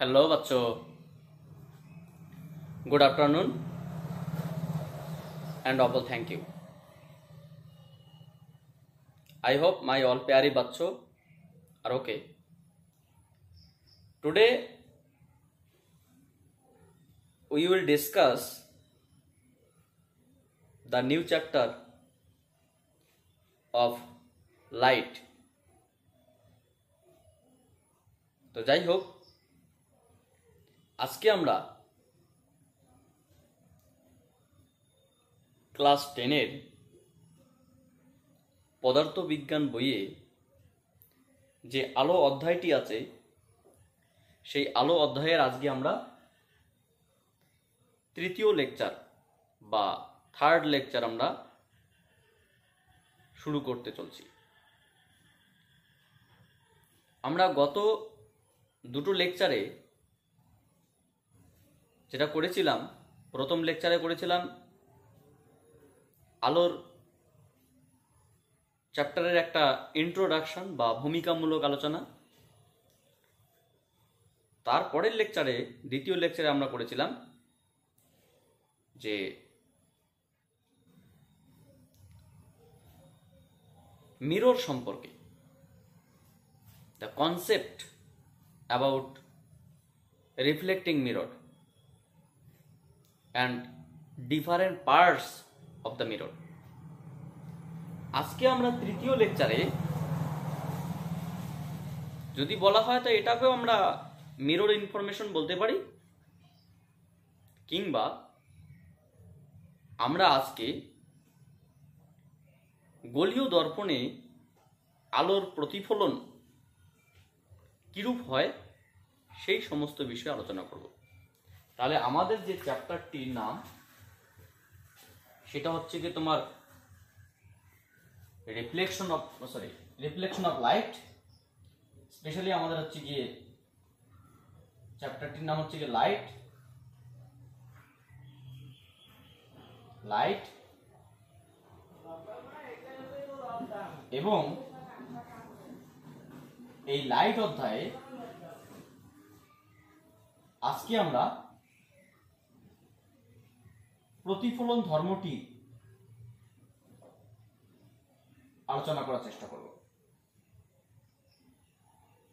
Hello, बच्चों. Good afternoon and all thank you. I hope my all प्यारी बच्चों are okay. Today we will discuss the new chapter of light. তো যাই হোক, আজকে আমরা ক্লাস 10-এর পদার্থবিজ্ঞান বইয়ে যে আলো অধ্যায়টি আছে সেই আলো অধ্যায়ের আজকে আমরা তৃতীয় লেকচার বা থার্ড লেকচার আমরা শুরু করতে চলছি। আমরা গত দুটো লেকচারে যেটা করেছিলাম, প্রথম লেকচারে করেছিলাম আলোর চ্যাপ্টারের একটা ইন্ট্রোডাকশন বা ভূমিকামূলক আলোচনা। তারপরের লেকচারে, দ্বিতীয় লেকচারে আমরা করেছিলাম যে মিরর সম্পর্কে, the concept about reflecting mirror and different parts of the mirror. আজকে আমরা তৃতীয় লেকচারে, যদি বলা হয় তো এটাকেও আমরা মিরর ইনফরমেশন বলতে পারি, কিংবা আমরা আজকে গোলীয় দর্পণে আলোর প্রতিফলন কিরূপ হয় সেই সমস্ত বিষয়ে আলোচনা করব। তাহলে আমাদের যে চ্যাপ্টারটির নাম সেটা হচ্ছে কি তোমার রিফ্লেকশন অফ লাইট। স্পেশালি আমাদের হচ্ছে গিয়ে চ্যাপ্টারটির নাম হচ্ছে গিয়ে লাইট এবং এই লাইট অধ্যায়ে আজকে আমরা প্রতিফলন ধর্মটি আলোচনা করার চেষ্টা করব।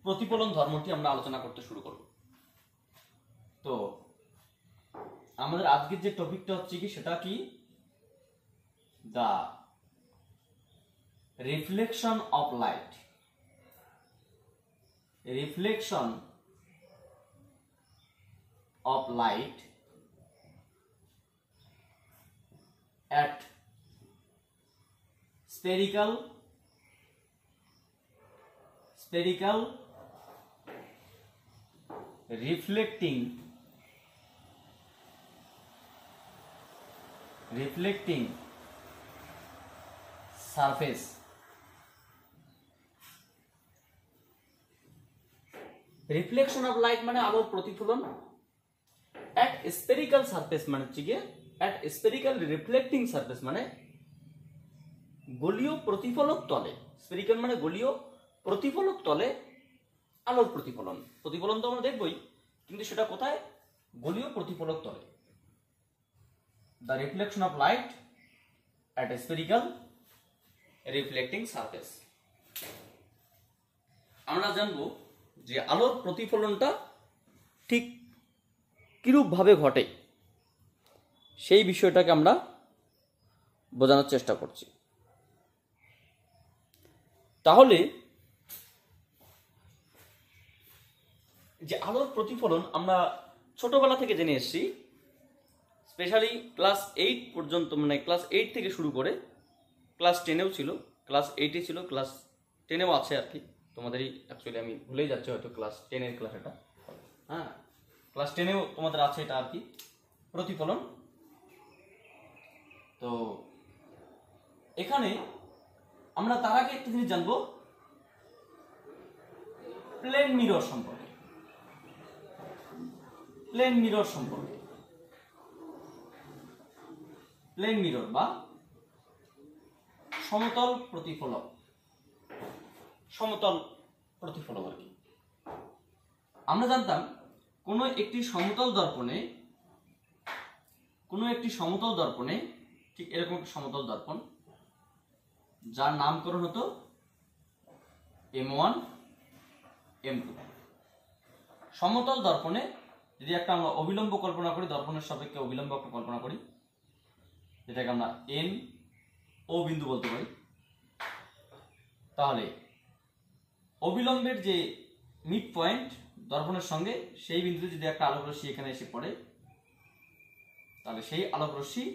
প্রতিফলন ধর্মটি আমরা আলোচনা করতে শুরু করব। তো আমাদের আজকের যে টপিকটা হচ্ছে কি, সেটা কি, the reflection of light. Reflection of light at spherical reflecting surface। Reflection of light মানে আলোর প্রতিফলন, at spherical surface মানে হচ্ছে গিয়ে at spherical reflecting surface মানে গোলীয় প্রতিফলক তলে। স্ফেরিক্যাল মানে গোলীয় প্রতিফলক তলে আলোর প্রতিফলন। প্রতিফলন তো আমরা দেখবই, কিন্তু সেটা কোথায়? গোলীয় প্রতিফলক তলে। The reflection of light at a spherical reflecting surface। আমরা জানবো যে আলোর প্রতিফলনটা ঠিক কিরূপ ভাবে ঘটে, সেই বিষয়টাকে আমরা বোঝানোর চেষ্টা করছি। তাহলে যে আলোর প্রতিফলন আমরা ছোটবেলা থেকে জেনে এসেছি, স্পেশালি ক্লাস 8 পর্যন্ত, মানে ক্লাস 8 থেকে শুরু করে ক্লাস 10-এও ছিল, ক্লাস 8-এ ছিল, ক্লাস 10-এও আছে আর কি। তোমাদেরই অ্যাকচুয়ালি আমি ভুলেই যাচ্ছি হয়তো ক্লাস 10-এর ক্লাস এটা, হ্যাঁ ক্লাস 10-এও তোমাদের আছে এটা আর কি, প্রতিফলন। তো এখানে আমরা তার আগে একটা জিনিস জানবো প্লেন মিরর সম্পর্কে। প্লেন মিরর বা সমতল প্রতিফলক আর কি। আমরা জানতাম কোনো একটি সমতল দর্পণে ঠিক এরকম একটা সমতল দর্পণ যার নামকরণ হতো M1 M2। সমতল দর্পণে যদি একটা আমরা অবিলম্ব কল্পনা করি, দর্পণের সাপেক্ষে অবিলম্ব একটা কল্পনা করি, যেটাকে আমরা N ও বিন্দু বলতে পারি, তাহলে অবিলম্বের যে মিড পয়েন্ট দর্পণের সঙ্গে সেই বিন্দুতে যদি একটা আলোক রশ্মি এখানে এসে পড়ে, তাহলে সেই আলোক রশ্মি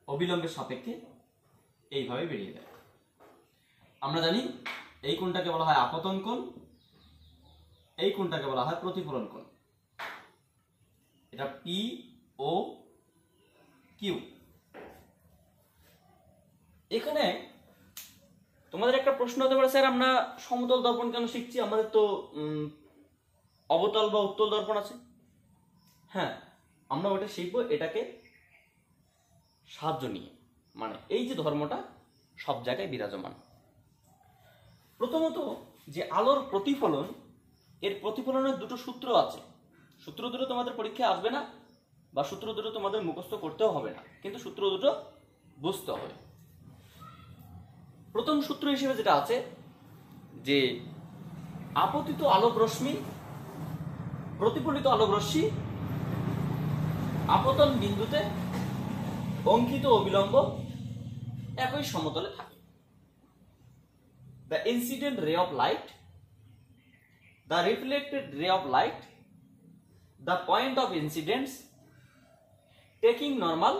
অবিলম্বের সাপেক্ষে এইভাবে বেরিয়ে যায়। আমরা জানি এই কোণটাকে বলা হয় আপতন কোণ, এই কোণটাকে বলা হয় প্রতিফলন কোণ। এটা পি ও কিউ। এখানে তোমাদের একটা প্রশ্ন হতে পারে, স্যার আমরা সমতল দর্পণ কেন শিখছি, আমাদের তো অবতল বা উত্তল দর্পণ আছে। হ্যাঁ, আমরা ওটা শিখবো এটাকে সাহায্য নিয়ে, মানে এই যে ধর্মটা সব জায়গায় বিরাজমান। প্রথমত যে আলোর প্রতিফলন, এর প্রতিফলনের দুটো সূত্র আছে। সূত্র দুটো তোমাদের পরীক্ষায় আসবে না, বা সূত্র দুটো তোমাদের মুখস্থ করতেও হবে না, কিন্তু সূত্র দুটো বুঝতে হবে। প্রথম সূত্র হিসেবে যেটা আছে যে আপতিত আলোক রশ্মি, প্রতিফলিত আলোক রশ্মি আপতন বিন্দুতে অঙ্কিত অবিলম্ব একই সমতলে থাকে। The incident ray of light, the reflected ray of light, the point of incidence taking normal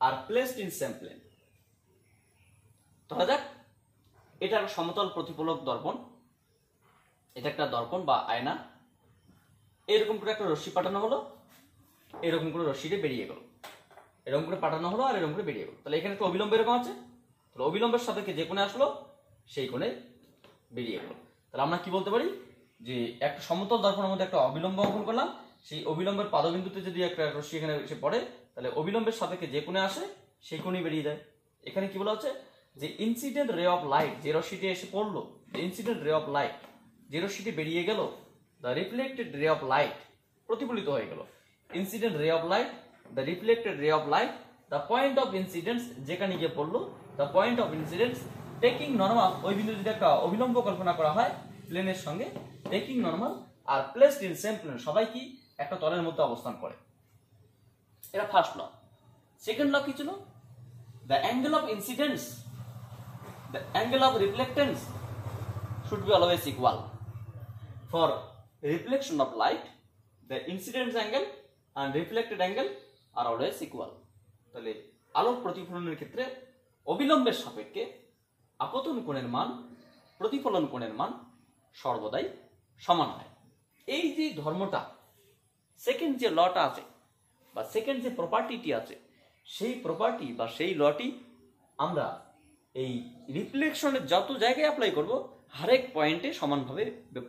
are placed in same plane. ধরা যাক এটা একটা সমতল প্রতিফলক দর্পণ, এটা একটা দর্পণ বা আয়না। এরকম করে একটা রশ্মি পাঠানো হলো, এরকম করে রশ্মিটা বেরিয়ে গেল, এরকম করে পাঠানো হলো আর এরকম করে বেরিয়ে গেল। তাহলে এখানে একটা অবিলম্ব এরকম আছে, তাহলে অবিলম্বের সাপেক্ষে যে কোণে আসলো সেই কোণে বেরিয়ে গেল। তাহলে আমরা কি বলতে পারি যে একটা সমতল দর্পণের মধ্যে একটা অবিলম্ব অঙ্কন করলাম, সেই অবিলম্বের পাদবিন্দুতে যদি একটা রশ্মি এখানে এসে পড়ে, তাহলে অবিলম্বের সাপেক্ষে যে কোণে আসে সেই কোণেই বেরিয়ে যায়। এখানে কি বলা হচ্ছে যে ইনসিডেন্ট রে অফ লাইট, যে রশ্মিটি এসে পড়লো, ইনসিডেন্ট রে অফ লাইট, যে রশ্মিটি বেরিয়ে গেল, দ্য রিফ্লেক্টেড রে অফ লাইট, প্রতিফলিত হয়ে গেল, ইনসিডেন্ট রে অফ লাইট, দ্য রিফ্লেক্টেড রে of light, the point of incidence, যেখানে গিয়ে পড়লো, the point of incidence taking normal, ওই বিন্দু যদি একটা অবিলম্ব কল্পনা করা হয় প্লেনের সঙ্গে, taking normal are placed in same plane, সবাই কি একটা তলের মধ্যে অবস্থান করে। এটা ফার্স্ট ল। সেকেন্ড ল কি ছিল? The angle of incidence, the angle of reflectance should be always equal. For reflection of light, the incidence angle and reflected angle are always equal. তাহলে আলোক প্রতিফলনের ক্ষেত্রে অবিলম্বের সাপেক্ষে আপতন কোণের মান, প্রতিফলন কোণের মান সর্বদাই সমান হয়। এই যে ধর্মটা, সেকেন্ড যে লটা আছে বা সেকেন্ড যে প্রপার্টিটি আছে, সেই প্রপার্টি বা সেই লটি আমরা এই রিফ্লেকশনের যত জায়গায় অ্যাপ্লাই করব, হরেক পয়েন্টে সমানভাবে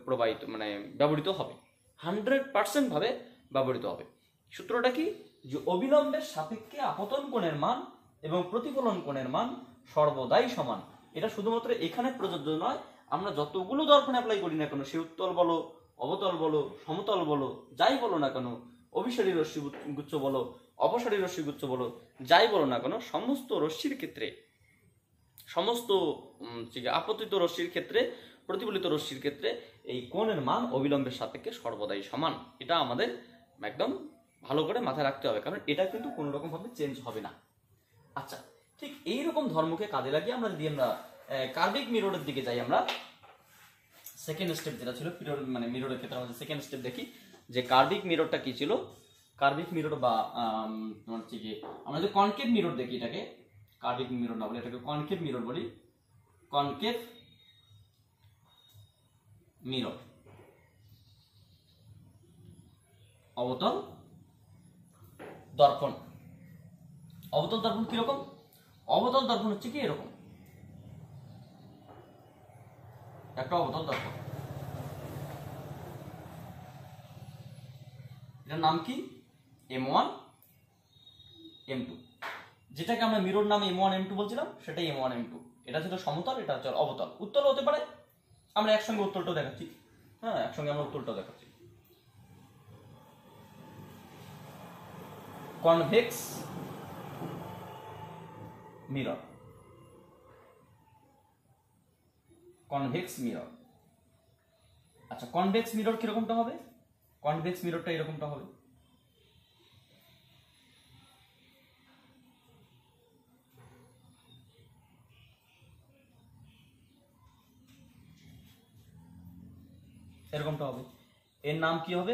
প্রবাহিত মানে ব্যবহৃত হবে, 100% ভাবে ব্যবহৃত হবে। সূত্রটা কি? যে অবিলম্বের সাপেক্ষে আপতন কোণের মান এবং প্রতিফলন কোণের মান সর্বদাই সমান। এটা শুধুমাত্র এখানে প্রযোজ্য নয়, আমরা যতগুলো দর্পণ অ্যাপ্লাই করি না কেন, সে উত্তল বলো, অবতল বলো, সমতল বলো, যাই বলো না কেন, অভিসারী রশ্মি গুচ্ছ বলো, অপসারী রশ্মি গুচ্ছ বলো, যাই বলো না কেন, সমস্ত রশ্মির ক্ষেত্রে, সমস্ত আপতিত রশ্মির ক্ষেত্রে, প্রতিফলিত রশ্মির ক্ষেত্রে এই কোণের মান অবিলম্বের সাপেক্ষে সর্বদাই সমান। এটা আমাদের একদম ভালো করে মাথায় রাখতে হবে, কারণ এটা কিন্তু কোনো রকম ভাবে চেঞ্জ হবে না। আচ্ছা, ঠিক এইরকম ধর্মকে কাজে লাগিয়ে আমরা যদি আমরা কার্বিক মিররের দিকে যাই, আমরা সেকেন্ড স্টেপ যেটা ছিল মানে মিররের ক্ষেত্রে আমাদের সেকেন্ড স্টেপ দেখি যে কার্বিক মিররটা কি ছিল। কার্বিক মিরর বা হচ্ছে কি আমরা যে কনকেভ মিরর দেখি, এটাকে কার্বিক মিরর না বলে এটাকে কনকেভ মিরর বলি। কনকেভ মিরর, অবতল দর্পণ। অবতল দর্পণ কিরকম? অবতল দর্পণ হচ্ছে কি এরকম একটা অবতল দর্পণ, এটার নাম কি? M1 M2। যেটাকে আমরা মিরর নামে M1 M2 বলছিলাম, সেটাই M1 M2। এটা ছিল সমতল, এটা হচ্ছে অবতল। উত্তল হতে পারে, আমরা একসঙ্গে উত্তলটাও দেখাচ্ছি। হ্যাঁ, একসঙ্গে আমরা উত্তরটা দেখাচ্ছি। Convex mirror, convex mirror. আচ্ছা, কনভেক্স মিরর কিরকমটা হবে? কনভেক্স মিররটা এরকমটা হবে। এরকমটা হবে। এর নাম কি হবে?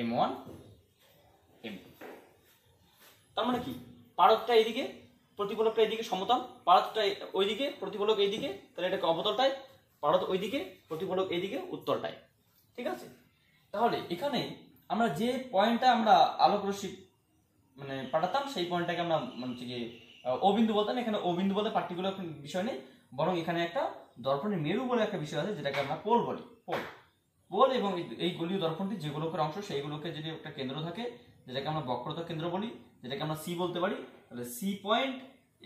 M1 M2। তার মানে কি, পারদটা এইদিকে, প্রতিফলকটা এইদিকে সমতল, পারদটা ওইদিকে, প্রতিফলক এইদিকে, তাহলে এটাকে অবতলটায়, পারদ ওইদিকে, প্রতিফলক এইদিকে, উত্তলটায়। ঠিক আছে? তাহলে এখানে আমরা যে পয়েন্টটা আমরা আলোক রশ্মি মানে পাঠাতাম, সেই পয়েন্টটাকে আমরা মানে হচ্ছে কি ও বিন্দু বলতাম। এখানে ও বিন্দু বলে পার্টিকুলার বিষয় নেই, বরং এখানে একটা দর্পণের মেরু বলে একটা বিষয় আছে, যেটাকে আমরা পোল বলি। পোল, পোল এবং এই গোলীয় দর্পণটি যে গোলকের অংশ, সেইগুলোকে যদি একটা কেন্দ্র থাকে, যেটাকে আমরা বক্রতা কেন্দ্র বলি, যেটাকে আমরা সি বলতে পারি, তাহলে সি পয়েন্ট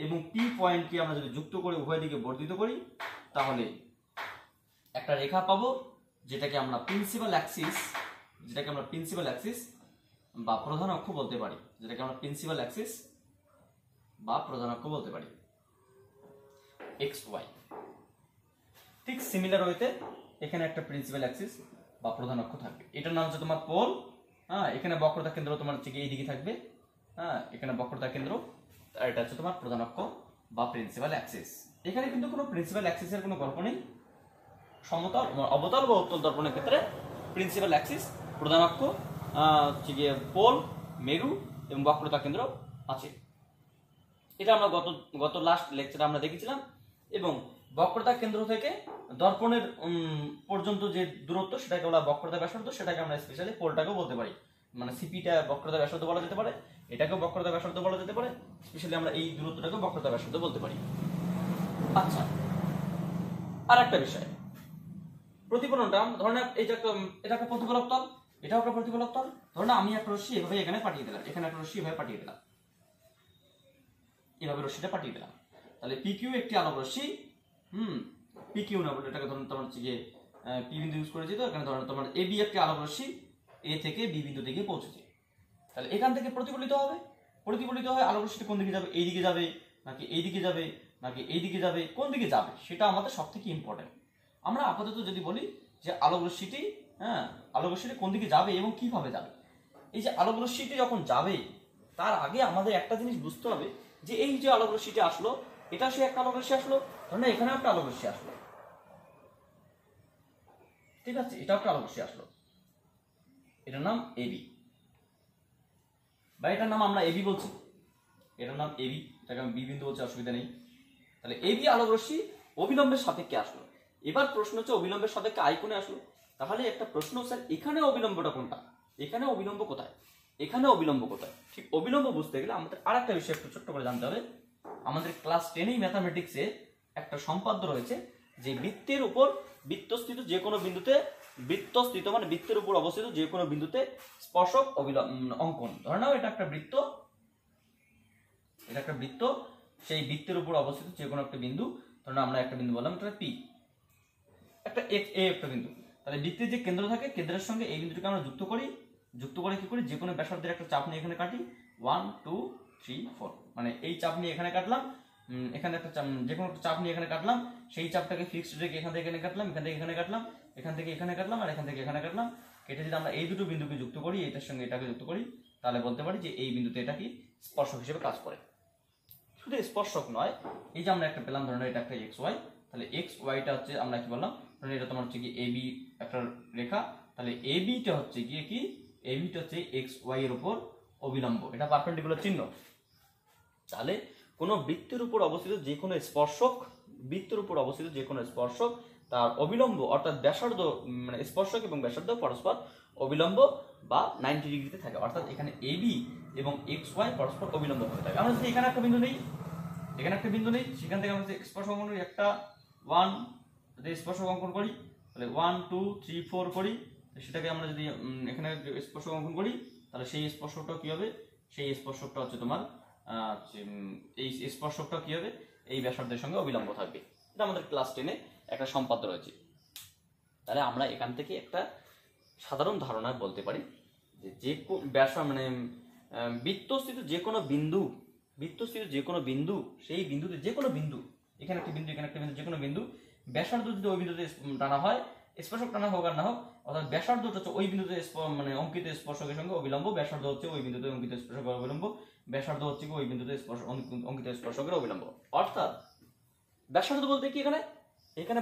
এবং পি পয়েন্টকে আমরা যদি যুক্ত করে উভয় দিকে বর্ধিত করি, তাহলে একটা রেখা পাবো, যেটাকে আমরা প্রিন্সিপাল অ্যাক্সিস, যেটাকে আমরা প্রিন্সিপাল অ্যাক্সিস বা প্রধান অক্ষ বলতে পারি, যেটাকে আমরা প্রিন্সিপাল অ্যাক্সিস বা প্রধান অক্ষ বলতে পারি, এক্স ওয়াই। ঠিক সিমিলার ওয়েতে এখানে একটা প্রিন্সিপাল অ্যাক্সিস বা প্রধান অক্ষ থাকবে, এটার নাম হচ্ছে তোমার পোল। হ্যাঁ, এখানে বক্রতা কেন্দ্র তোমার হচ্ছে এই দিকে থাকবে। হ্যাঁ, এখানে বক্রতা কেন্দ্র, আর এটা হচ্ছে তোমার প্রধান অক্ষ বা প্রিন্সিপাল অ্যাক্সিস। এখানে কিন্তু কোনো প্রিন্সিপাল অ্যাক্সিসের কোনো গল্প নেই। সমতল, অবতল বা উত্তল দর্পণের ক্ষেত্রে প্রিন্সিপাল অ্যাক্সিস, প্রধান অক্ষ, হচ্ছে গিয়ে পোল, মেরু এবং বক্রতা কেন্দ্র আছে। এটা আমরা গত লাস্ট লেকচারে আমরা দেখেছিলাম। এবং বক্রতা কেন্দ্র থেকে দর্পণের পর্যন্ত যে দূরত্ব, সেটাকে বলা বক্রতা ব্যাসার্ধ, সেটাকে আমরা স্পেশালি পোলটাকেও বলতে পারি। মানে সিপিটা বক্রতা ব্যাসার্ধ বলা যেতে পারে, এটাকেও বক্রতা ব্যাসার্ধ বলা যেতে পারে, স্পেশালি আমরা এই দূরত্বটাকেও বক্রতা ব্যাসার্ধ বলতে পারি। আচ্ছা, আর একটা বিষয়, প্রতিফলনটা ধরুন এই যে এটা একটা প্রতিফলক তল, এটাও একটা প্রতিফলক তল। ধরুন আমি একটা রশ্মি এভাবে এখানে পাঠিয়ে দিলাম, এখানে একটা রশ্মি এভাবে পাঠিয়ে দিলাম, এভাবে রশ্মিটা পাঠিয়ে দিলাম, তাহলে PQ একটি আলোক রশ্মি। PQ না বলে এটাকে ধরুন তোমার হচ্ছে গিয়ে পি বিন্দু ইউজ করেছি, তো এখানে ধরুন তোমার AB একটি আলোক রশ্মি এ থেকে বি বিন্দু দিকে পৌঁছেছে। তাহলে এখান থেকে প্রতিফলিত হবে, প্রতিফলিত হয়ে আলোক রশ্মিটা কোন দিকে যাবে? এই দিকে যাবে নাকি এই দিকে যাবে নাকি এই দিকে যাবে, কোন দিকে যাবে সেটা আমাদের সব থেকে ইম্পর্টেন্ট। আমরা আপাতত যদি বলি যে আলোক রশ্মিটি, হ্যাঁ, আলোক রশ্মিটি কোন দিকে যাবে এবং কিভাবে যাবে। এই যে আলোক রশ্মিটি যখন যাবে, তার আগে আমাদের একটা জিনিস বুঝতে হবে যে এই যে আলোক রশ্মিটি আসলো, এটা সে একটা আলোক রশ্মি আসলো, ধরুন এখানে একটা আলোক রশ্মি আসলো, ঠিক আছে, এটা একটা আলোক রশ্মি আসলো, এটার নাম AB, বা এটার নাম আমরা AB বলছি, এটার নাম AB, এটাকে আমি বি বিন্দু বলছি, অসুবিধা নেই। তাহলে AB আলোক রশ্মি অবিলম্বের সাপেক্ষে আসলো। এবার প্রশ্ন হচ্ছে অবিলম্বের সাপেক্ষে আই কোণে আসলো। তাহলে একটা প্রশ্ন, স্যার এখানে অবিলম্বটা কোনটা? এখানে অবিলম্ব কোথায়? এখানে অবিলম্ব কোথায়? ঠিক অবিলম্ব বুঝতে গেলে আমাদের আরেকটা বিষয় একটু ছোট্ট করে জানতে হবে। আমাদের ক্লাস 10 ম্যাথামেটিক্সে একটা সম্পাদ্য রয়েছে যে বৃত্তের উপর বৃত্তস্থিত যে কোনো বিন্দুতে, বৃত্তস্থিত মানে বৃত্তের উপর অবস্থিত যে কোনো বিন্দুতে স্পর্শক অঙ্কন। ধরে নাও এটা একটা বৃত্ত, এটা একটা বৃত্ত, সেই বৃত্তের উপর অবস্থিত যে কোনো একটা বিন্দু, ধরুন আমরা একটা বিন্দু বললাম এটা P, একটা এ একটা বিন্দু। তাহলে বৃত্তের যে কেন্দ্র থাকে, কেন্দ্রের সঙ্গে এই বিন্দুটাকে আমরা যুক্ত করি, যুক্ত করে কি করি, যে কোনো ব্যাসার্ধের একটা চাপ নিয়ে এখানে কাটি, 1 2 3 4, মানে এই চাপ নিয়ে এখানে কাটলাম, এখানে একটা যে কোনো একটা চাপ নিয়ে এখানে কাটলাম, সেই চাপটাকে ফিক্সড রেখে এখান থেকে এখানে কাটলাম, এখান থেকে এখানে কাটলাম, এখান থেকে এখানে কাটলাম, আর এখান থেকে এখানে কাটলাম। কেটে যদি আমরা এই দুটো বিন্দুকে যুক্ত করি, এটার সঙ্গে এটাকে যুক্ত করি, তাহলে বলতে পারি যে এই বিন্দুতে এটা কি স্পর্শক হিসেবে কাজ করে। শুধু স্পর্শক নয়, এই যে আমরা একটা পেলাম, ধরুন এটা একটা XY, তাহলে XYটা হচ্ছে আমরা কি বললাম, ধরুন এটা তোমার হচ্ছে কি AB একটা রেখা, তাহলে ABটা হচ্ছে গিয়ে কি, ABটা হচ্ছে XY এর উপর অবিলম্ব, এটা পারপেন্ডিকুলার চিহ্ন। তাহলে কোনো বৃত্তের উপর অবস্থিত যে কোনো স্পর্শক, বৃত্তের উপর অবস্থিত যে কোনো স্পর্শক, তার অবিলম্ব অর্থাৎ ব্যাসার্ধ, মানে স্পর্শক এবং ব্যাসার্ধ পরস্পর অবিলম্ব বা 90 ডিগ্রিতে থাকে, অর্থাৎ এখানে AB এবং XY পরস্পর অবিলম্ব হয়ে থাকে। আমরা যদি এখানে একটা বিন্দু নেই, এখানে একটা বিন্দু নেই, সেখান থেকে আমরা স্পর্শক অঙ্কন করি, একটা 1 যদি স্পর্শক অঙ্কন করি, তাহলে 1 2 3 4 করি, সেটাকে আমরা যদি এখানে স্পর্শক অঙ্কন করি, তাহলে সেই স্পর্শকটা কি হবে, সেই স্পর্শকটা হচ্ছে তোমার এই স্পর্শকটা কি হবে, এই ব্যাসার্ধের সঙ্গে অবিলম্ব থাকবে। এটা আমাদের ক্লাস 10-এ একটা সম্পাদ্য রয়েছে। তাহলে আমরা এখান থেকে একটা সাধারণ ধারণা বলতে পারি যে মানে বৃত্তস্থিত যে কোনো বিন্দু সেই বিন্দুতে যে কোনো বিন্দু, এখানে একটা বিন্দু এখানে একটা বিন্দু, যে কোনো বিন্দু ব্যাসার্ধ যদি ওই বিন্দুতে টানা হয়, স্পর্শক টানা হোক আর না হোক, অর্থাৎ ব্যাসার্ধ হচ্ছে ওই বিন্দুতে মানে অঙ্কিত স্পর্শকের সঙ্গে অবিলম্ব, ব্যাসার্ধ হচ্ছে ওই বিন্দুতে অঙ্কিত স্পর্শকের অবিলম্ব, ব্যাসার্ধ হচ্ছে ওই বিন্দুতে অঙ্কিত স্পর্শকের অবিলম্ব। অর্থাৎ ব্যাসার্ধ বলতে কি, এখানে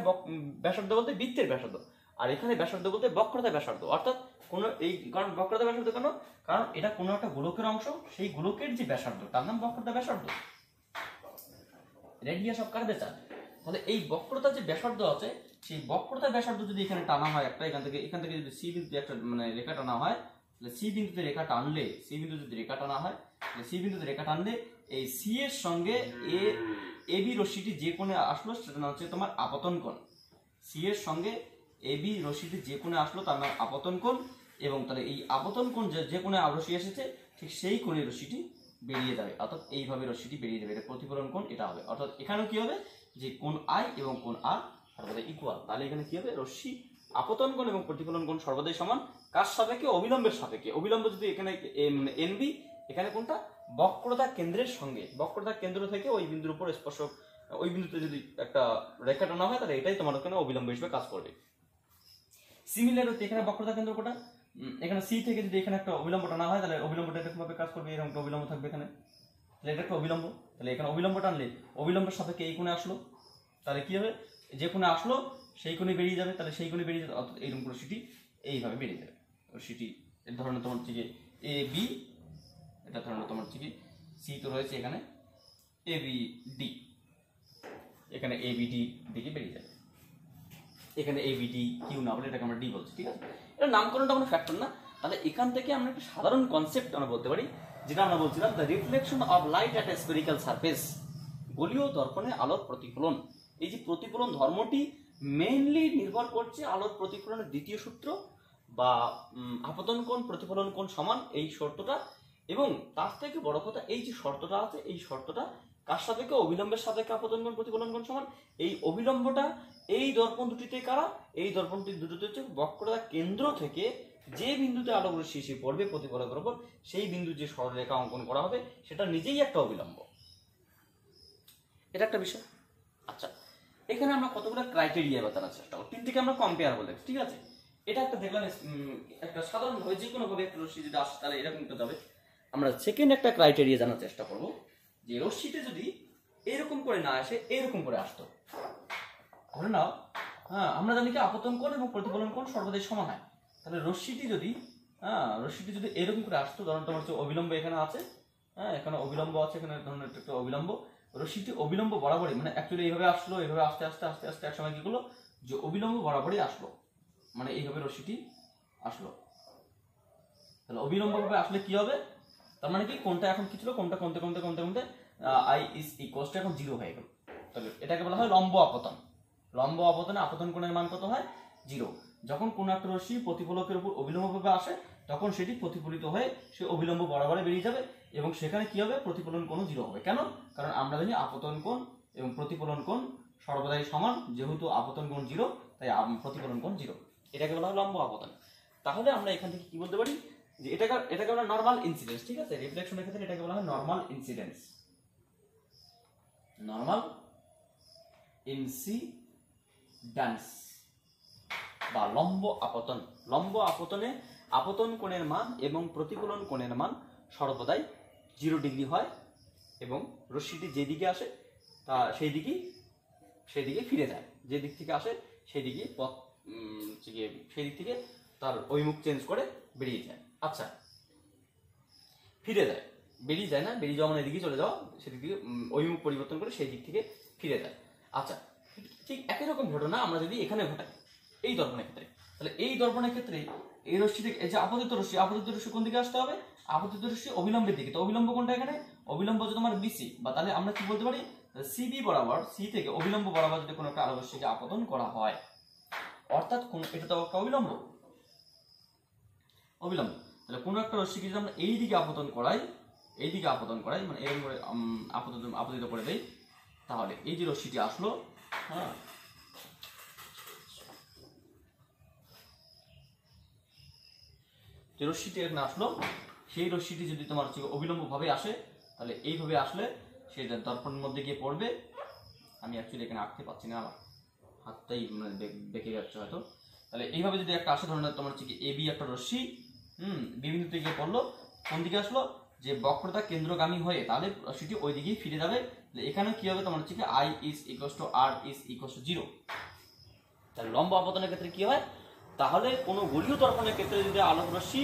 ব্যাসার্ধ বলতে বৃত্তের ব্যাসার্ধ, আর এখানে ব্যাসার্ধ বলতে বক্রতা ব্যাসার্ধ। অর্থাৎ কোন এই কারণ বক্রতা ব্যাসার্ধ কেন, কারণ এটা কোনো একটা গোলকের অংশ, সেই গোলকের যে ব্যাসার্ধ তার নাম বক্রতা ব্যাসার্ধ। Radius of curvature. তাহলে এই বক্রতার যে ব্যাসার্ধ আছে, সেই বক্রতা ব্যাসার্ধ যদি এখানে টানা হয় একটা, এখান থেকে যদি সি বিন্দুতে একটা মানে রেখা টানা হয়, তাহলে সি বিন্দুতে রেখা টানলে এই সি এর সঙ্গে এ বি রশ্মিটি যে কোণে আসলো সেটা নাম হচ্ছে তোমার আপতন কোণ। সি এর সঙ্গে এ বি রশ্মিটি যে কোণে আসলো তার নাম আপতন কোণ। এবং তাহলে এই আপতন কোণ যে কোণে রশ্মি এসেছে ঠিক সেই কোণে রশ্মিটি বেরিয়ে যাবে, অর্থাৎ এইভাবে রশ্মিটি বেরিয়ে যাবে, এটা প্রতিফলন কোণ এটা হবে। অর্থাৎ এখানেও কি হবে যে কোণ আই এবং কোণ আর সর্বদাই ইকুয়াল। তাহলে এখানে কি হবে, রশ্মি আপতন কোণ এবং প্রতিফলন কোণ সর্বদাই সমান। কার সাপেক্ষে, অবিলম্বের সাপেক্ষে। অবিলম্ব যদি এখানে এন বি, এখানে কোনটা বক্রতা কেন্দ্রের সঙ্গে, বক্রতা কেন্দ্র থেকে ওই বিন্দুর উপর স্পর্শক, ওই বিন্দুতে যদি একটা রেখা টানা হয় তাহলে এটাই তোমার ওখানে অবিলম্ব হিসেবে কাজ করবে। সিমিলার এখানে বক্রতা কেন্দ্র কোটা, এখানে সি থেকে যদি এখানে একটা অবিলম্ব টানা হয় তাহলে অবিলম্বটা এরকম ভাবে কাজ করবে, এরকম একটা অবিলম্ব থাকবে এখানে, তাহলে এটা একটা অবিলম্ব। তাহলে এখানে অবিলম্ব টানলে অবিলম্বের সাপেক্ষে এই কোণে আসলো, তাহলে কি হবে, যে কোণে আসলো সেই কোণে বেরিয়ে যাবে, তাহলে সেই কোণে বেরিয়ে যাবে, অর্থাৎ এইরকম রশ্মিটি এইভাবে বেরিয়ে যাবে। রশ্মিটি এর ধরনের তোমার হচ্ছে কি এ বি, এটা ধরনের তোমার হচ্ছে কি সি তো রয়েছে এখানে এ বি ডি, এখানে এ বি ডি দিকে বেরিয়ে যাবে। এখানে এ বি ডি কিউ না বলে এটাকে আমরা ডি বলছি, ঠিক আছে। এটা নামকরণটা কোনো ফ্যাক্টর না। তাহলে এখান থেকে আমরা একটা সাধারণ কনসেপ্ট আমরা বলতে পারি, যেটা আমরা বলছিলাম the reflection of light at a spherical surface. গোলীয় দর্পণে আলোর প্রতিফলন। এই যে প্রতিফলন ধর্মটি মেইনলি নির্ভর করছে আলোর প্রতিফলনের দ্বিতীয় সূত্র বা আপতন কোণ প্রতিফলন কোণ সমান এই শর্তটা, এবং তার থেকে বড় কথা এই যে শর্তটা আছে, এই শর্তটা কার সাপেক্ষে, অবিলম্বের সাপেক্ষে আপতন কোণ প্রতিফলন কোণ সমান। এই অবিলম্বটা এই দর্পণ দুটিতে কারা, এই দর্পণ দুটিতে হচ্ছে বক্রতা কেন্দ্র থেকে যে বিন্দুতে আলোক রশ্মি এসে পড়বে প্রতিফলকের উপর, সেই বিন্দু যে সরলরেখা অঙ্কন করা হবে সেটা নিজেই একটা অবিলম্ব। এটা একটা বিষয়। আচ্ছা, এখানে আমরা কতগুলো ক্রাইটেরিয়া বাতানোর চেষ্টা করব, তিনটিকে আমরা কম্পেয়ার বলে, ঠিক আছে। এটা একটা দেখলাম একটা সাধারণ ভাবে যে কোনো ভাবে একটা রশ্মি যদি আসে তাহলে এরকম তো যাবে। আমরা সেকেন্ড একটা ক্রাইটেরিয়া জানার চেষ্টা করব, যে রশ্মিটা যদি এরকম করে না আসে, এরকম করে আসতো, ধরে নাও আমরা জানি কি আপতন কোণ এবং প্রতিফলন কোণ সর্বদাই সমান হয়। তাহলে রশ্মিটি যদি এরকম করে আসতো, ধরুন তোমার হচ্ছে অবিলম্ব এখানে আছে, এখানে অবিলম্ব আছে, এখানে ধরুন একটা অবিলম্ব, রশ্মিটি অবিলম্ব বরাবরই মানে অ্যাকচুয়ালি এইভাবে আসলো, এইভাবে আস্তে আস্তে আস্তে আস্তে এক সময় কি করলো যে অবিলম্ব বরাবরই আসলো, মানে এইভাবে রশ্মিটি আসলো। তাহলে অবিলম্ব ভাবে আসলে কি হবে, তার মানে কি কোনটা এখন কি ছিল, কোনটা কমতে কমতে কমতে কমতে আই ইজ ইকুয়ালস টু এখন 0 হয়ে গেল। তাহলে এটাকে বলা হয় লম্ব আপতন। লম্ব আপতনে আপতন কোণের মান কত হয়, 0। যখন কোন একটা রশ্মি প্রতিফলকের উপর অবিলম্বভাবে আসে তখন সেটি প্রতিফলিত হয়ে সে অবিলম্ব বরাবরে বেরিয়ে যাবে, এবং সেখানে কি হবে, প্রতিফলন কোণ 0 হবে। কেন, কারণ আমরা জানি আপতন কোণ এবং প্রতিফলন কোণ সর্বদাই সমান, যেহেতু আপতন কোণ 0 তাই প্রতিফলন কোণ 0। এটাকে বলা হয় লম্ব আপতন। তাহলে আমরা এখান থেকে কি বলতে পারি, যে এটাকে বলা নরমাল ইনসিডেন্স, ঠিক আছে। রিফ্লেকশনের ক্ষেত্রে এটাকে বলা হয় নরমাল ইনসিডেন্স, নরমাল ইনসিডেন্স বা লম্ব আপতন। লম্ব আপতনে আপতন কোণের মান এবং প্রতিফলন কোণের মান সর্বদাই 0 ডিগ্রি হয়, এবং রশ্মিটি যেদিকে আসে তা সেই দিকে ফিরে যায়, যে দিক থেকে আসে সেই দিকে সেই দিক থেকে তার অভিমুখ চেঞ্জ করে বেরিয়ে যায়। আচ্ছা, ফিরে যায়, বেরিয়ে যায় না, বেরিয়ে যাওয়া মানে এদিকে চলে যাওয়া, সেদিক থেকে অভিমুখ পরিবর্তন করে সেই দিক থেকে ফিরে যায়। আচ্ছা, ঠিক একই রকম ঘটনা আমরা যদি এখানে ঘটাই এই দর্পণের ক্ষেত্রে, তাহলে এই দর্পণের ক্ষেত্রে এই রশ্মি থেকে এই যে আপতিত রশ্মি কোন দিকে আসতে হবে, আপতিত রশ্মি অবিলম্বের দিকে। তো অবিলম্ব কোনটা, এখানে অবিলম্ব হচ্ছে তোমার বিসি, বা তাহলে আমরা কি বলতে পারি, সিবি বরাবর, সি থেকে অবিলম্ব বরাবর যদি কোনো একটা আলোক রশ্মিকে আপতন করা হয়, অর্থাৎ এটা তো একটা অবিলম্ব, তাহলে কোনো একটা রশ্মিকে যদি আমরা এই দিকে আপতন করাই, মানে এরকম করে আপতিত করে দেই, তাহলে এই যে রশ্মিটি আসলো, যে রশ্মিটি এখানে আসলো সেই রশ্মিটি যদি তোমার হচ্ছে অবিলম্বভাবে আসে তাহলে এইভাবে আসলে সেটা দর্পণের মধ্যে গিয়ে পড়বে। আমি অ্যাকচুয়ালি এখানে আঁকতে পারছি না, আমার হাতটাই মানে বেঁকে যাচ্ছে হয়তো। তাহলে এইভাবে যদি একটা আসে ধরনের তোমার হচ্ছে কি এবি একটা রশ্মি বি বিন্দুতে গিয়ে পড়লো, কোন দিকে আসলো যে বক্রতা কেন্দ্রগামী হয়ে, তাহলে রশ্মিটি ওই দিকেই ফিরে যাবে। এখানে কি হবে তোমার হচ্ছে কি I is equals to R is equals to 0। তাহলে লম্ব আপতনের ক্ষেত্রে কি হয়, তাহলে কোনো গোলীয় দর্পণের ক্ষেত্রে যদি আলোক রশ্মি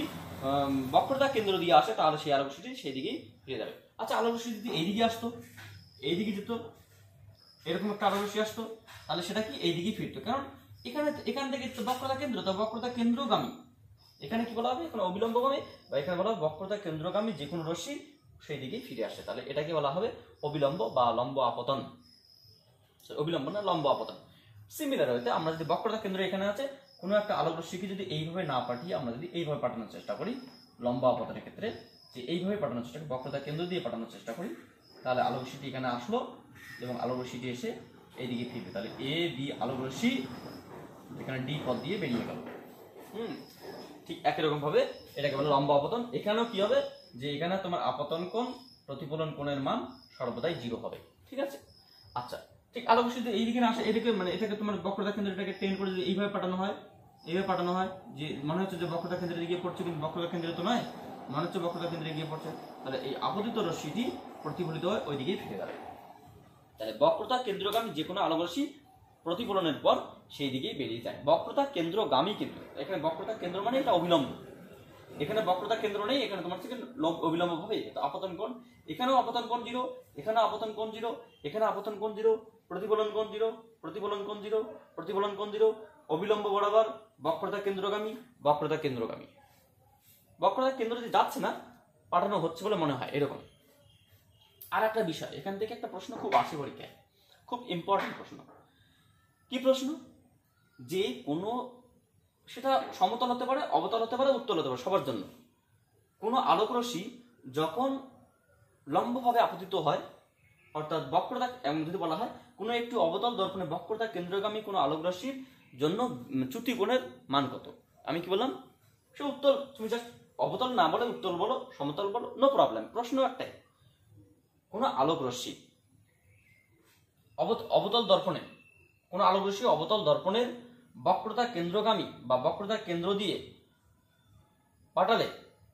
বক্রতা কেন্দ্র দিয়ে আসে তাহলে সেই আলোক রশ্মিটি সেই দিকেই ফিরে যাবে। আচ্ছা, আলোক রশ্মি যদি এইদিকে আসতো, এইদিকে যেত, এরকম একটা আলোক রশ্মি আসতো, তাহলে সেটা কি এইদিকেই ফিরতো, কারণ এখান থেকে বক্রতা কেন্দ্র, তো বক্রতা কেন্দ্রগামী, এখানে কি বলা হবে, এখানে অবিলম্বগামী, বা এখানে বলা হবে বক্রতা কেন্দ্রগামী যে কোনো রশ্মি সেই দিকেই ফিরে আসে, তাহলে এটাকে বলা হবে অবিলম্ব বা লম্ব আপতন। অবিলম্ব না লম্ব আপতন। সিমিলার হইতে আমরা যদি বক্রতা কেন্দ্র এখানে আছে, কোনো একটা আলোক রশ্মিকে যদি এইভাবে না পাঠিয়ে আমরা যদি এইভাবে পাঠানোর চেষ্টা করি, লম্ব আপতনের ক্ষেত্রে যে এইভাবে পাঠানোর চেষ্টা করি, বক্রতা কেন্দ্র দিয়ে পাঠানোর চেষ্টা করি, তাহলে আলোক রশ্মিটি এখানে আসলো এবং আলোক রশ্মিটি এসে এইদিকে ফিরবে, তাহলে এ বি আলোক রশ্মি এখানে ডি পথ দিয়ে বেরিয়ে গেল। ঠিক একই রকম ভাবে এটাকে বলে লম্ব আপতন। এখানেও কি হবে যে এখানে তোমার আপতন কোণ প্রতিফলন কোণের মান সর্বদাই 0 হবে, ঠিক আছে। আচ্ছা, ঠিক আলোক রশ্মি যদি এইদিকে না আসে, এদিকে মানে এটাকে তোমার বক্রতা কেন্দ্র এটাকে টেন করে যদি এইভাবে পাঠানো হয়, এইভাবে পাঠানো হয়, যে মনে হচ্ছে যে বক্রতা কেন্দ্রে গিয়ে পড়ছে, কিন্তু বক্রতা কেন্দ্রে তো নয়, মনে হচ্ছে বক্রতা কেন্দ্রে গিয়ে পড়ছে, তাহলে এই আপতিত রশ্মিটি প্রতিফলিত হয় ওই দিকেই ফিরে যাবে। তাহলে বক্রতা কেন্দ্রগামী যে কোনো আলোক রশ্মি প্রতিফলনের পর সেই দিকেই বেরিয়ে যায়। বক্রতা কেন্দ্রগামী, কিন্তু এখানে বক্রতা কেন্দ্র মানে এটা অবিলম্ব, এখানে বক্রতা কেন্দ্র নেই, এখানে তোমার থেকে অবিলম্ব ভাবে আপতন কোণ, এখানেও আপতন কোণ 0, এখানেও আপতন কোণ 0, এখানে আপতন কোণ 0, প্রতিফলন কোণ 0, প্রতিফলন কোণ 0, প্রতিফলন কোণ 0, অবিলম্ব বরাবর বক্রতা কেন্দ্রগামী, বক্রতা কেন্দ্রগামী। বক্রতা কেন্দ্র যে যাচ্ছে না, পাঠানো হচ্ছে বলে মনে হয় এরকম। আর একটা বিষয়, এখান থেকে একটা প্রশ্ন খুব আসে পরীক্ষায়, খুব ইম্পর্টেন্ট প্রশ্ন। কি প্রশ্ন, যে কোনো, সেটা সমতল হতে পারে, অবতল হতে পারে, উত্তল হতে পারে, সবার জন্য কোনো আলোক রশ্মি যখন লম্বভাবে আপতিত হয়, অর্থাৎ বক্রতা, এমন যদি বলা হয় কোনো একটু অবতল দর্পণে বক্রতা কেন্দ্রগামী কোনো আলোক রশ্মির জন্য চ্যুতি কোণের মান কত। আমি কি বললাম, সে উত্তল, তুমি জাস্ট অবতল না বলে উত্তল বলো, সমতল বলো, নো প্রবলেম। প্রশ্ন একটাই, কোনো আলোক রশ্মি অবতল দর্পণে, কোনো আলোক রশ্মি অবতল দর্পণের বক্রতা কেন্দ্রগামী বা বক্রতা কেন্দ্র দিয়ে পাঠালে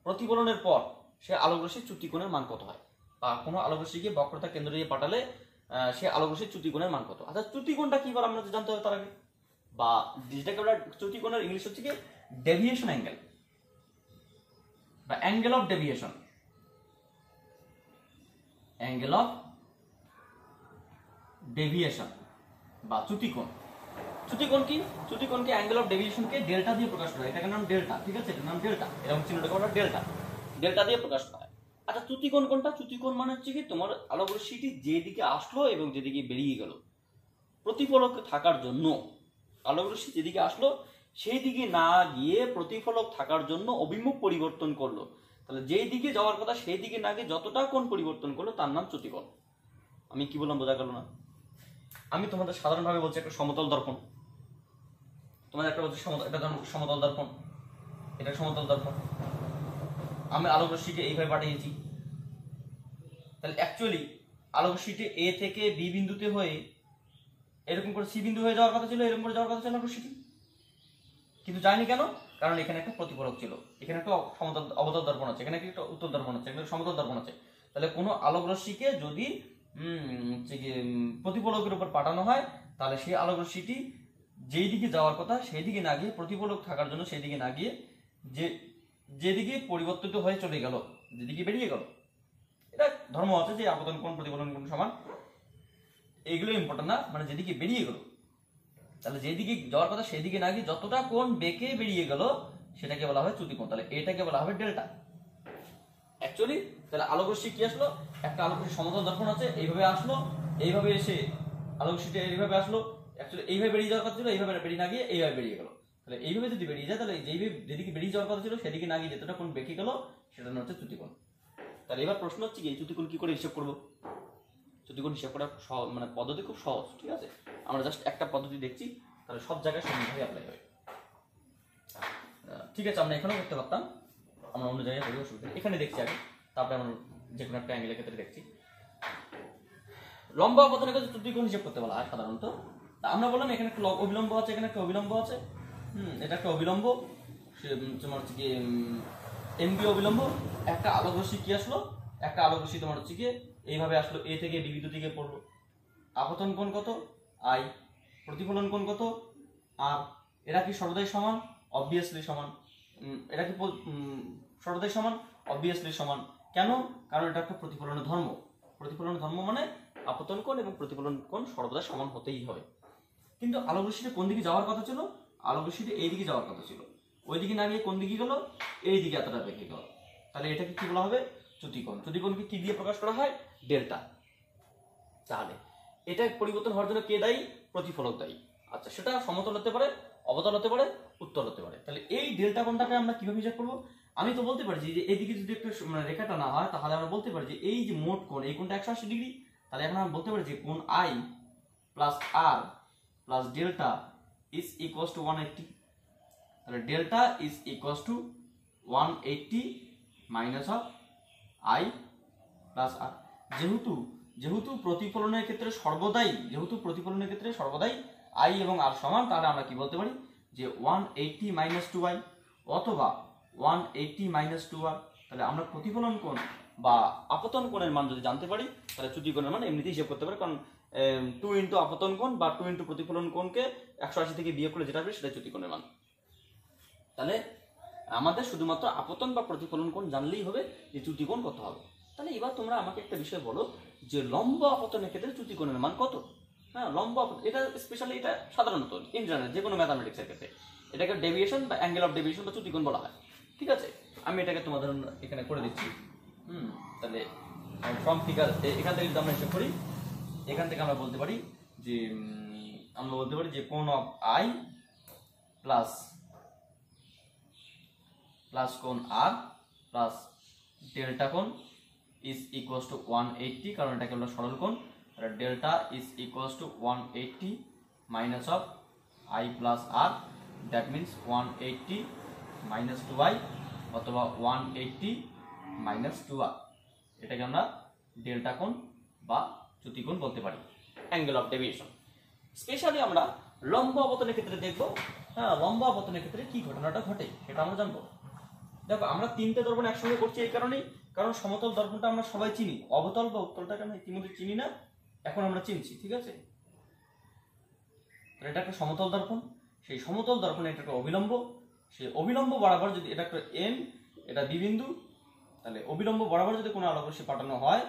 প্রতিফলনের পর সে আলোক রশ্মির চ্যুতি কোণের মান কত হয়, বা কোনো আলোক রশ্মিকে বক্রতা কেন্দ্র দিয়ে পাঠালে সে আলোক রশ্মির চ্যুতি কোণের মান কত। আচ্ছা, চ্যুতি কোণটা কি বলে আমরা জানতে হবে তার আগে, বা যেটাকে বলা চ্যুতি কোণের ইংলিশ হচ্ছে কি ডেভিয়েশন অ্যাঙ্গেল বা angle of deviation, angle of deviation বা চ্যুতি কোণ। চ্যুতি কোণ কি, চ্যুতি কোণকে অ্যাঙ্গেল অফ ডেভিয়েশনকে ডেল্টা দিয়ে প্রকাশ করা হয়, এটাকে নাম ডেল্টা, ঠিক আছে, এটার নাম ডেল্টা, এরকম চিহ্নটাকে বলা ডেল্টা, ডেল্টা দিয়ে প্রকাশ করা হয়। আচ্ছা, চ্যুতি কোণ কোনটা, চ্যুতি কোণ মানে হচ্ছে কি তোমার আলোক রশ্মিটি যেদিকে আসলো এবং যেদিকে বেরিয়ে গেল, প্রতিফলক থাকার জন্য আলোক রশ্মি যেদিকে আসলো সেই দিকে না গিয়ে প্রতিফলক থাকার জন্য অভিমুখ পরিবর্তন করলো, তাহলে যেই দিকে যাওয়ার কথা সেই দিকে না গিয়ে যতটা কোণ পরিবর্তন করলো তার নাম চ্যুতি কোণ। আমি কি বললাম বোঝা গেল না? আমি তোমাদের সাধারণভাবে বলছি একটা সমতল দর্পণ, তোমাদের একটা বলছি এটা সমতল দর্পণ, এটা সমতল দর্পণ, আমি আলোক রশ্মিকে এইভাবে পাঠিয়েছি, তাহলে অ্যাকচুয়ালি আলোক রশ্মিটি এ থেকে বি বিন্দুতে হয়ে এরকম করে সি বিন্দু হয়ে যাওয়ার কথা ছিল, এরকম করে যাওয়ার কথা ছিল আলোক রশ্মিটি, কিন্তু যায়নি কেন, কারণ এখানে একটা প্রতিফলক ছিল, এখানে একটা সমতল অবতল দর্পণ আছে, এখানে একটা উত্তল দর্পণ আছে, এখানে সমতল দর্পণ আছে। তাহলে কোনো আলোক রশ্মিকে যদি প্রতিফলকের উপর পাঠানো হয়, তাহলে সেই আলোক রশ্মিটি যেই দিকে যাওয়ার কথা সেই দিকে না গিয়ে, প্রতিফলক থাকার জন্য সেই দিকে না গিয়ে যেদিকে পরিবর্তিত হয়ে চলে গেল, যেদিকে বেরিয়ে গেল, এটা ধর্ম আছে যে আপতন কোণ প্রতিফলন কোণ সমান, এগুলো ইম্পর্টেন্ট না, মানে যেদিকে বেরিয়ে গেল, তাহলে যেদিকে যাওয়ার কথা সেই দিকে না গিয়ে যতটা কোণ বেঁকে বেরিয়ে গেল সেটাকে বলা হয় চ্যুতি কোণ, তাহলে এটাকে বলা হবে ডেল্টা। অ্যাকচুয়ালি তাহলে আলোক রশ্মি কি আসলো, একটা আলোক রশ্মি সমতল দর্পণ আছে, এইভাবে আসলো, এইভাবে এসে আলোক রশ্মিটা এইভাবে আসলো, অ্যাকচুয়ালি এইভাবে বেরিয়ে যাওয়ার কথা ছিল, এইভাবে বেরিয়ে না গিয়ে এইভাবে বেরিয়ে গেল, তাহলে এইভাবে যদি বেরিয়ে যায় তাহলে যেদিকে বেরিয়ে যাওয়ার কথা ছিল সেদিকে না গিয়ে যতটা কোণ বেঁকে গেল সেটা হচ্ছে চ্যুতি কোণ। তাহলে এবার প্রশ্ন হচ্ছে কি, চ্যুতি কোণ কি করে হিসাব করবো? চ্যুতি কোণ হিসাব করা মানে পদ্ধতি খুব সহজ, ঠিক আছে, আমরা জাস্ট একটা পদ্ধতি দেখছি, তাহলে সব জায়গায় সমানভাবে অ্যাপ্লাই হবে। ঠিক আছে, আমরা এখানেও করতে পারতাম, আমরা অন্য জায়গায় করি, অসুবিধা নেই। এখানে দেখছি আগে, তারপরে আমরা যে কোনো একটা অ্যাঙ্গেলের ক্ষেত্রে দেখছি। লম্ব আপতনের ক্ষেত্রে ত্রুটিকোণ হিসেব করতে বলা হয় সাধারণত। আমরা বললাম এখানে একটা অবিলম্ব আছে, এখানে একটা অবিলম্ব আছে। এটা একটা অবিলম্ব, তোমার হচ্ছে কি এমবি অবিলম্ব। একটা আলোক রশ্মি কি আসলো, একটা আলোক রশ্মি তোমার হচ্ছে কি এইভাবে আসলো, এ থেকে ডি বিন্দু দিকে পড়লো। আপতন কোণ কত, আই। প্রতিফলন কোণ কত, আর। এরা কি সর্বদাই সমান? অবভিয়াসলি সমান। এটা কি সর্বদাই সমান? অবভিয়াসলি সমান। কেন? কারণ এটা একটা প্রতিফলনের ধর্ম। প্রতিফলনের ধর্ম মানে আপতন কোণ এবং প্রতিফলন কোণ সর্বদা সমান হতেই হবে। কিন্তু আলোক রশ্মিটা কোন দিকে যাওয়ার কথা ছিল? আলোক রশ্মিটা এই দিকে যাওয়ার কথা ছিল, ওই দিকে না গিয়ে কোন দিকে গেল? এই দিকে এতটা বেঁকে গেল। তাহলে এটাকে কি বলা হবে? চ্যুতিকোণ। চ্যুতিকোণকে কি দিয়ে প্রকাশ করা হয়? ডেল্টা। তাহলে এটা পরিবর্তন হওয়ার জন্য কে দায়ী? প্রতিফলক দায়ী। আচ্ছা, সেটা সমতল হতে পারে, অবতল হতে পারে, উত্তল হতে পারে। তাহলে এই ডেল্টা কোণটাকে আমরা কিভাবে হিসাব করবো? আমি তো বলতে পারি যে এদিকে যদি একটা রেখাটা না হয়, তাহলে আমরা বলতে পারি যে এই যে মোট কোণ, এই কোণটা 180 ডিগ্রি। তাহলে এখন আমরা বলতে পারি যে কোণ I plus R plus delta is equals to 180। তাহলে delta is equals to 180 minus of I plus R. যেহেতু প্রতিফলনের ক্ষেত্রে সর্বদাই আই এবং আর সমান, তাহলে আমরা কি বলতে পারি যে 180 মাইনাস 2i অথবা 180 মাইনাস 2r। তাহলে আমরা প্রতিফলন কোণ বা আপতন কোণের মান যদি জানতে পারি, তাহলে চ্যুতিকোণের মান এমনিতেই হিসাব করতে পারি। কারণ 2 ইন্টু আপতন কোণ বা 2 ইন্টু প্রতিফলন কোণকে 180 থেকে বিয়োগ করে যেটা হবে সেটা চ্যুতিকোণের মান। তাহলে আমাদের শুধুমাত্র আপতন বা প্রতিফলন কোণ জানলেই হবে যে চ্যুতিকোণ কত হবে। তাহলে এবার তোমরা আমাকে একটা বিষয় বলো যে লম্ব আপতনের ক্ষেত্রে চ্যুতিকোণের মান কত? হ্যাঁ, লম্ব এটা স্পেশালি, এটা সাধারণত ইন জেনারেল যে কোনো ম্যাথামেটিক্সের ক্ষেত্রে এটাকে ডেভিয়েশন বা অ্যাঙ্গেল অফ ডেভিয়েশন বা চ্যুতিকোণ বলা হয়। ঠিক আছে, আমি এটাকে তোমাদের এখানে করে দিচ্ছি। তাহলে ফ্রম ফিগার এখান থেকে যদি আমরা হিসাব করি, এখান থেকে আমরা বলতে পারি যে কোণ অফ আই প্লাস কোণ আর প্লাস ডেল্টা কোণ ইজ ইকুয়ালস টু 180, কারণ এটাকে আমরা সরল কোণ। Delta is equals to 180 minus of I plus r, that means 180 minus 2i অথবা 180 মাইনাস 2r। এটাকে আমরা ডেল্টা কোণ বা চ্যুতিকোণ বলতে পারি, অ্যাঙ্গেল অফ ডেভিয়েশন। স্পেশালি আমরা লম্ব আপতনের ক্ষেত্রে দেখবো। হ্যাঁ, লম্ব আপতনের ক্ষেত্রে কি ঘটনাটা ঘটে সেটা আমরা জানবো। দেখো, আমরা তিনটে দর্পণ একসঙ্গে করছি এই কারণেই, কারণ সমতল দর্পণটা আমরা সবাই চিনি, অবতল বা উত্তলটাকে আমরা ইতিমধ্যে চিনি না, এখন আমরা চিনছি। ঠিক আছে, এটা একটা সমতল দর্পণ। সেই সমতল দর্পণে এটা একটা অবিলম্ব। সেই অবিলম্ব বরাবর যদি এটা একটা এন, এটা বি বিন্দু, তাহলে অবিলম্ব বরাবর যদি কোনো আলোক রশ্মি পাঠানো হয়,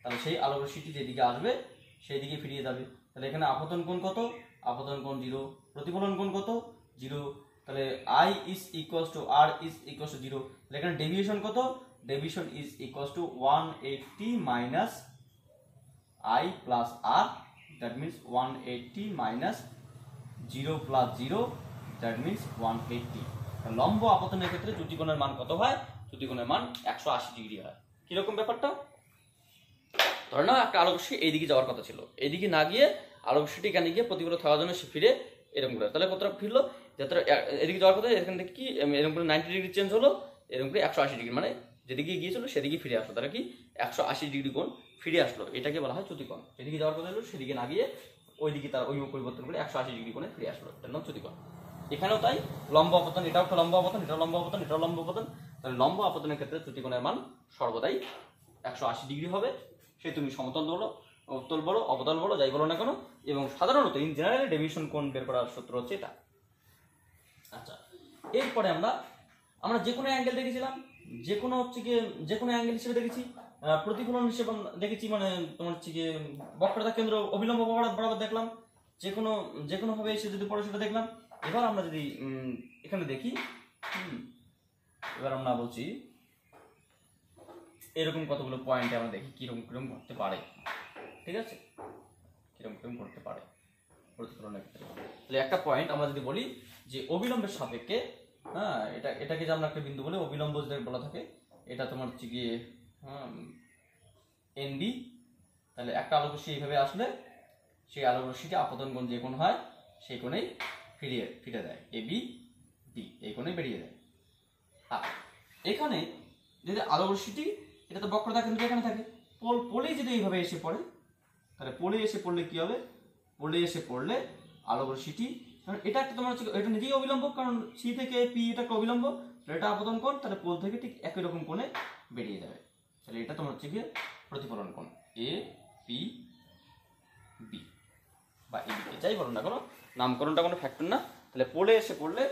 তাহলে সেই আলোক রশ্মিটি যেদিকে আসবে সেই দিকে ফিরিয়ে যাবে। তাহলে এখানে আপতন কোণ কত? আপতন কোণ 0। প্রতিফলন কোণ কত? 0। তাহলে I is equals two R is equals two 0। তাহলে এখানে ডেভিয়েশন কত? Deviation is equals to 180 minus I plus R, that means 180 minus 0 plus 0, that means 180। লম্ব আপতনের ক্ষেত্রে চ্যুতিকোণের মান কত হয়? চ্যুতিকোণের মান 180 ডিগ্রি হয়। কিরকম ব্যাপারটা? ধরে নাও একটা আলোক রশ্মি এইদিকে যাওয়ার কথা ছিল, এইদিকে না গিয়ে আলোক রশ্মিটি এখানে গিয়ে প্রতিফলন থাকার জন্য সে ফিরে এরকম করে, তাহলে কতটা ফিরলো? যতটা এদিকে যাওয়ার কথা, এখান থেকে কি এরকম করে 90 ডিগ্রি চেঞ্জ হলো, এরকম করে 180 ডিগ্রি, মানে যেদিকে গিয়েছিল সেদিকে ফিরে আসলো। তাহলে কি 180 ডিগ্রি কোণ ফিরে আসলো, এটাকে বলা হয় চ্যুতিকোণ। যেদিকে যাওয়ার কথা ছিল সেদিকে না গিয়ে ওইদিকে তার ওই পরিবর্তন করে 180 ডিগ্রি কোণে ফিরে আসলো, এটার নাম চ্যুতিকোণ। এখানেও তাই, লম্ব আপতন, এটাও একটা লম্ব আপতন, এটাও লম্ব আপতন, এটাও লম্ব আপতন। তাহলে লম্ব আপতনের ক্ষেত্রে চ্যুতিকোণের মান সর্বদাই 180 ডিগ্রি হবে। সে তুমি সমতল বলো, উত্তল বলো, অবতল বলো, যাই বলো না কেন। এবং সাধারণত ইন জেনারেল ডেভিয়েশন কোণ বের করার সূত্র হচ্ছে এটা। আচ্ছা, এরপরে আমরা যে কোনো অ্যাঙ্গেল দেখেছিলাম, যে কোনো অ্যাঙ্গেল হিসেবে দেখেছি, প্রতিফলন হিসেবে দেখেছি, মানে তোমার হচ্ছে গিয়ে বক্রতা কেন্দ্র অবিলম্ব বরাবর দেখলাম, যে কোনো ভাবে এসে যদি পড়ে সেটা দেখলাম। এবার আমরা যদি এখানে দেখি, এবার আমরা বলছি এরকম কতগুলো পয়েন্টে আমরা দেখি কিরকম ঘটতে পারে। ঠিক আছে, কিরকম ঘটতে পারে প্রতিফলনের ক্ষেত্রে। তাহলে একটা পয়েন্ট আমরা যদি বলি যে অবিলম্বের সাপেক্ষে, হ্যাঁ, এটাকে যে আমরা একটা বিন্দু বলে অবিলম্ব যদি বলা থাকে, এটা তোমার হচ্ছে গিয়ে এনডি। তাহলে একটা আলোক রশ্মি এইভাবে আসলে সেই আলোক রশ্মিটি আপতন কোণ যে কোণ হয় সেই কোণেই ফিরে দেয়, এ বি ডি, এই কোণে বেরিয়ে দেয়। এখানে যদি আলোক রশ্মিটি, এটা তো বক্রতা কিন্তু এখানে থাকে, পোলেই যদি এইভাবে এসে পড়ে, তাহলে পোলে এসে পড়লে কি হবে, পোলে এসে পড়লে আলোক রশ্মিটি, কারণ এটা একটা তোমার হচ্ছে এটা নিজেই অবিলম্ব, কারণ সি থেকে পি এটা একটা অবিলম্ব, এটা আপতন কোণ, তাহলে পোল থেকে ঠিক একই রকম কোণে বেরিয়ে যাবে। তাহলে এটা তোমার হচ্ছে গিয়ে প্রতিফলন কোণ এ পি বি বা এ বি, যাই বলো না কোনো নামকরণটা কোনো ফ্যাক্টর না। তাহলে পোলে এসে পড়লে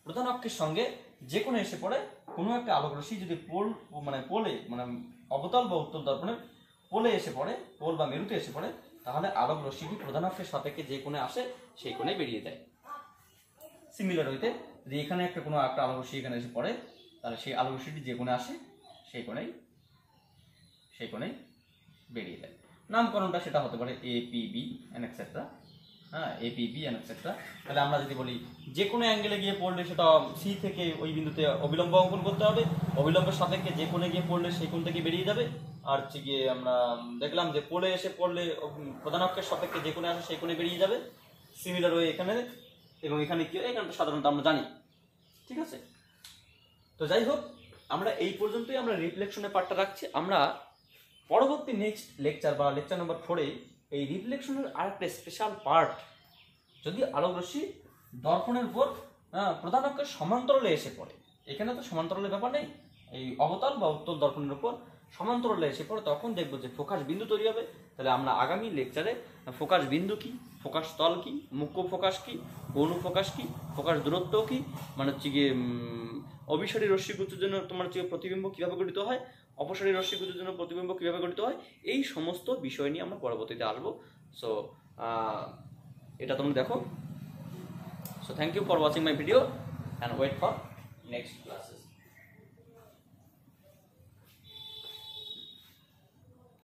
প্রধান অক্ষের সঙ্গে যে কোনো এসে পড়ে কোনো একটা আলোক রশ্মি যদি পোলে অবতল বা উত্তল দর্পণের পোলে এসে পড়ে, পোল বা মেরুতে এসে পড়ে, তাহলে আলোক রশ্মিটি প্রধান অক্ষের সাপেক্ষে যে কোণে আসে সেই কোণে বেরিয়ে যায়। সিমিলার হইতে যদি এখানে একটা কোনো একটা আলোক রশ্মি এখানে এসে পড়ে, তাহলে সেই আলোক রশ্মিটি যে কোণে আসে সেই কোণেই বেরিয়ে যায়। নামকরণটা সেটা হতে পারে A P B and etcetera, হ্যাঁ A P B and etcetera. তাহলে আমরা যদি বলি যে কোনো অ্যাঙ্গেলে গিয়ে পড়লে সেটা সি থেকে ওই বিন্দুতে অবিলম্ব অঙ্কন করতে হবে, অবিলম্বের সাপেক্ষে যে কোণে গিয়ে পড়লে সেই কোণ থেকে বেরিয়ে যাবে। আর হচ্ছে গিয়ে আমরা দেখলাম যে পোলে এসে পড়লে প্রধান অক্ষের সাপেক্ষে যে কোণে আসে সেই কোণে বেরিয়ে যাবে। সিমিলার হয়ে এখানে এবং এখানে কি হয়, এখানে তো সাধারণত আমরা জানি, ঠিক আছে। তো যাই হোক, আমরা এই পর্যন্তই আমরা রিফ্লেকশনের পার্টটা রাখছি। আমরা পরবর্তী নেক্সট লেকচার বা লেকচার নম্বর 4-এ এই রিফ্লেকশনের আরেকটা স্পেশাল পার্ট, যদি আলোক রশ্মি দর্পণের উপর প্রধান অক্ষের সমান্তরালে এসে পড়ে, এখানে তো সমান্তরালের ব্যাপার নেই, এই অবতল বা উত্তল দর্পণের উপর সমান্তরালে এসে পড়ে, তখন দেখবো যে ফোকাস বিন্দু তৈরি হবে। তাহলে আমরা আগামী লেকচারে ফোকাস বিন্দু কি, ফোকাস তল কি, মুখ্য ফোকাস কি, গৌণ ফোকাস কি, ফোকাস দূরত্ব কি, মানে হচ্ছে গিয়ে অভিসারী রশ্মিগুচ্ছের জন্য তোমার হচ্ছে প্রতিবিম্ব কিভাবে গঠিত হয়, অপসারী রশ্মিগুচ্ছের জন্য প্রতিবিম্ব কিভাবে গঠিত হয়, এই সমস্ত বিষয় নিয়ে আমরা পরবর্তীতে আসবো। সো এটা তোমরা দেখো। So thank you for watching my video and wait for next classes.